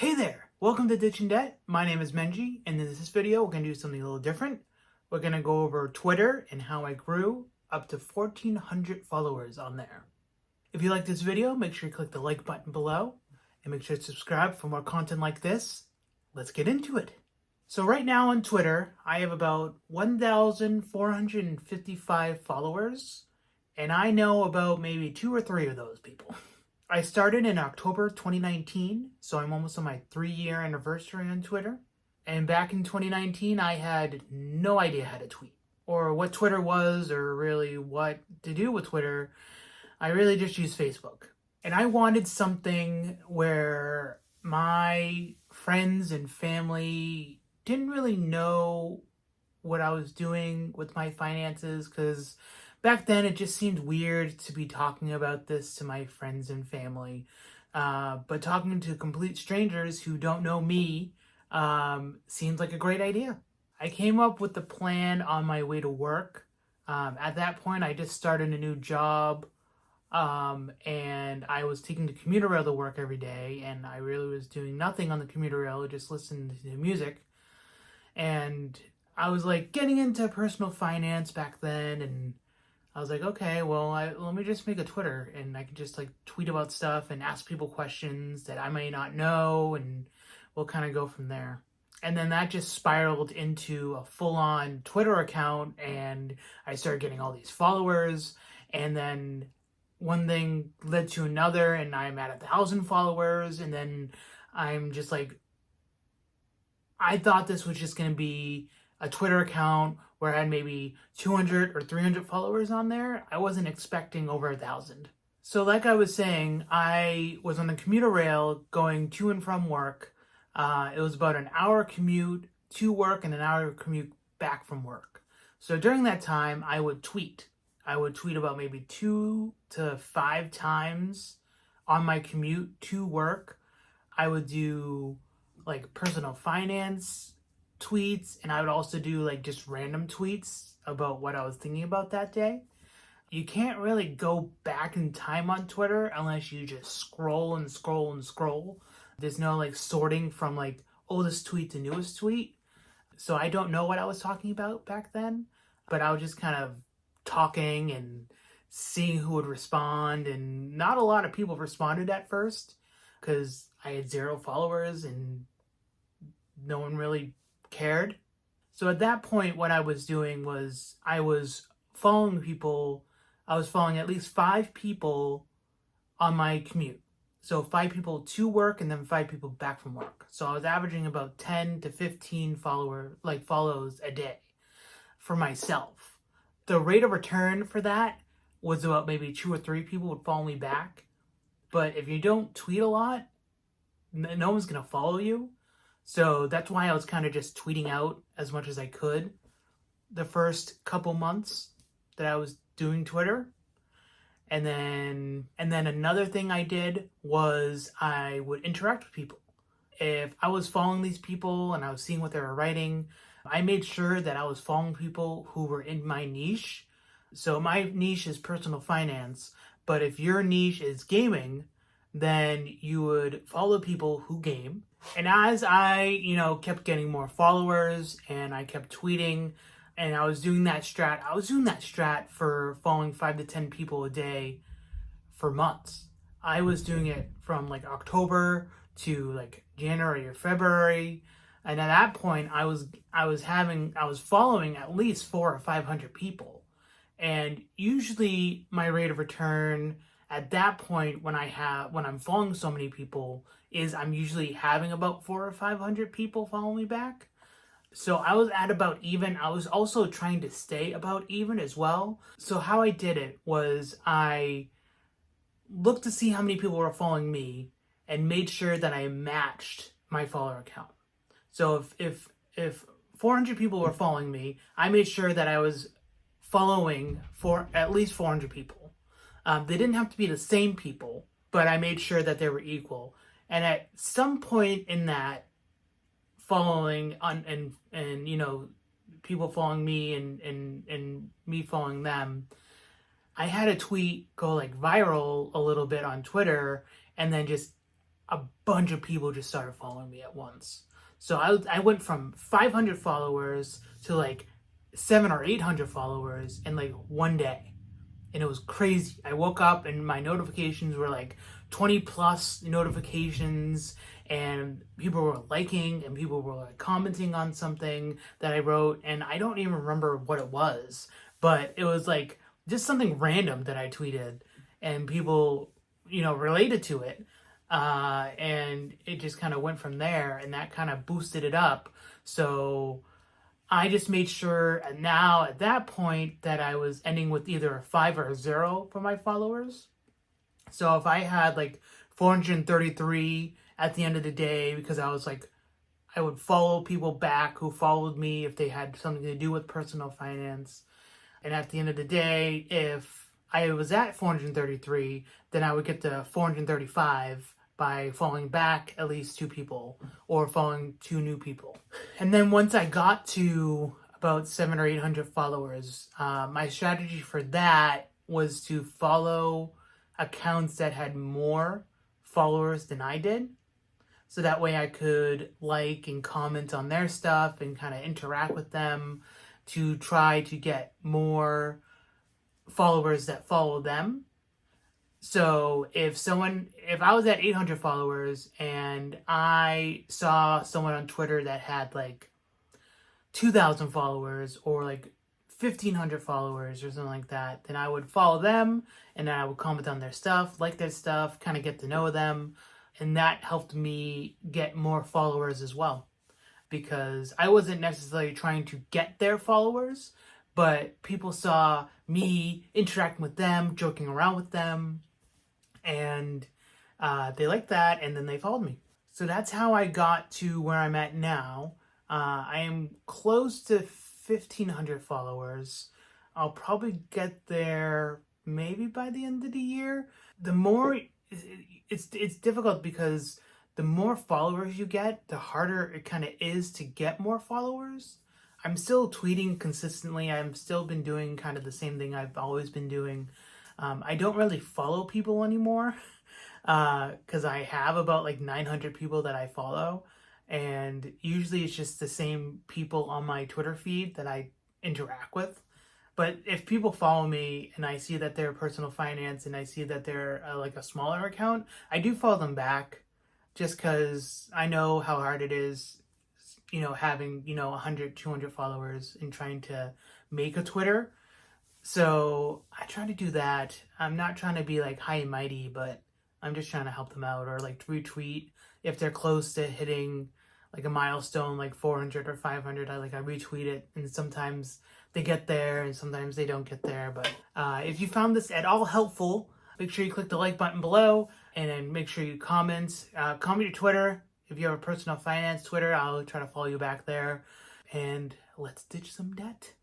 Hey there! Welcome to Ditching Debt. My name is Menji, and in this video, we're going to do something a little different. We're going to go over Twitter and how I grew up to 1,400 followers on there. If you like this video, make sure you click the like button below, and make sure to subscribe for more content like this. Let's get into it. So right now on Twitter, I have about 1,455 followers, and I know about maybe 2 or 3 of those people. I started in October 2019, so I'm almost on my 3-year anniversary on Twitter. And back in 2019, I had no idea how to tweet or what Twitter was or really what to do with Twitter. I really just used Facebook. And I wanted something where my friends and family didn't really know what I was doing with my finances, because back then it just seemed weird to be talking about this to my friends and family. But talking to complete strangers who don't know me seemed like a great idea. I came up with the plan on my way to work. At that point, I just started a new job, and I was taking the commuter rail to work every day, and I really was doing nothing on the commuter rail, just listening to music. And I was like getting into personal finance back then, and I was like, okay, well, let me just make a Twitter, and I could just like tweet about stuff and ask people questions that I may not know, and we'll kind of go from there. And then that just spiraled into a full-on Twitter account, and I started getting all these followers, and then one thing led to another, and I'm at 1,000 followers, and then I'm just like, I thought this was just going to be a Twitter account where I had maybe 200 or 300 followers on there. I wasn't expecting over 1,000. So like I was saying, I was on the commuter rail going to and from work. It was about an hour commute to work and an hour commute back from work. So during that time, I would tweet. I would tweet about maybe 2 to 5 times on my commute to work. I would do like personal finance tweets, and I would also do like just random tweets about what I was thinking about that day. You can't really go back in time on Twitter unless you just scroll and scroll and scroll. There's no like sorting from like oldest tweet to newest tweet. So I don't know what I was talking about back then, but I was just kind of talking and seeing who would respond, and not a lot of people responded at first because I had 0 followers and no one really cared. So at that point, what I was doing was I was following people. I was following at least 5 people on my commute. So 5 people to work and then 5 people back from work. So I was averaging about 10 to 15 follows a day for myself. The rate of return for that was about maybe 2 or 3 people would follow me back. But if you don't tweet a lot, no one's going to follow you. So that's why I was kind of just tweeting out as much as I could the first couple months that I was doing Twitter. And then another thing I did was I would interact with people. If I was following these people and I was seeing what they were writing, I made sure that I was following people who were in my niche. So my niche is personal finance, but if your niche is gaming, then you would follow people who game. And as I, kept getting more followers and I kept tweeting and I was doing that strat for following 5 to 10 people a day for months. I was doing it from like October to like January or February. And at that point I was following at least 400 or 500 people. And usually my rate of return at that point when I'm following so many people is I'm usually having about 400 or 500 people follow me back. So I was at about even. I was also trying to stay about even as well. So how I did it was I looked to see how many people were following me and made sure that I matched my follower count. So if 400 people were following me, I made sure that I was following for at least 400 people. They didn't have to be the same people, but I made sure that they were equal. And at some point in that following on and people following me and me following them, I had a tweet go like viral a little bit on Twitter, and then just a bunch of people just started following me at once. So I went from 500 followers to like 700 or 800 followers in like one day. And it was crazy. I woke up and my notifications were like 20 plus notifications, and people were liking and people were like commenting on something that I wrote, and I don't even remember what it was, but it was like just something random that I tweeted, and people, related to it. And it just kind of went from there, and that kind of boosted it up. So I just made sure now at that point that I was ending with either a 5 or a 0 for my followers. So if I had like 433 at the end of the day, because I would follow people back who followed me if they had something to do with personal finance. And at the end of the day, if I was at 433, then I would get to 435 by following back at least 2 people or following 2 new people. And then once I got to about 700 or 800 followers, my strategy for that was to follow accounts that had more followers than I did. So that way I could like and comment on their stuff and kind of interact with them to try to get more followers that follow them. So if I was at 800 followers and I saw someone on Twitter that had like 2,000 followers or like 1,500 followers or something like that, then I would follow them and then I would comment on their stuff, like their stuff, kind of get to know them. And that helped me get more followers as well, because I wasn't necessarily trying to get their followers, but people saw me interacting with them, joking around with them, and they liked that, and then they followed me. So that's how I got to where I'm at now. I am close to 1,500 followers. I'll probably get there maybe by the end of the year. The more it's difficult because the more followers you get, the harder it kind of is to get more followers. I'm still tweeting consistently. I've still been doing kind of the same thing I've always been doing. I don't really follow people anymore because I have about like 900 people that I follow. And usually it's just the same people on my Twitter feed that I interact with. But if people follow me and I see that they're personal finance and I see that they're like a smaller account, I do follow them back just because I know how hard it is, having, 100, 200 followers and trying to make a Twitter. So I try to do that. I'm not trying to be like high and mighty, but I'm just trying to help them out or like retweet if they're close to hitting like a milestone, like 400 or 500. I retweet it, and sometimes they get there and sometimes they don't get there. But if you found this at all helpful, make sure you click the like button below, and then make sure you comment your Twitter. If you have a personal finance Twitter, I'll try to follow you back there, and let's ditch some debt.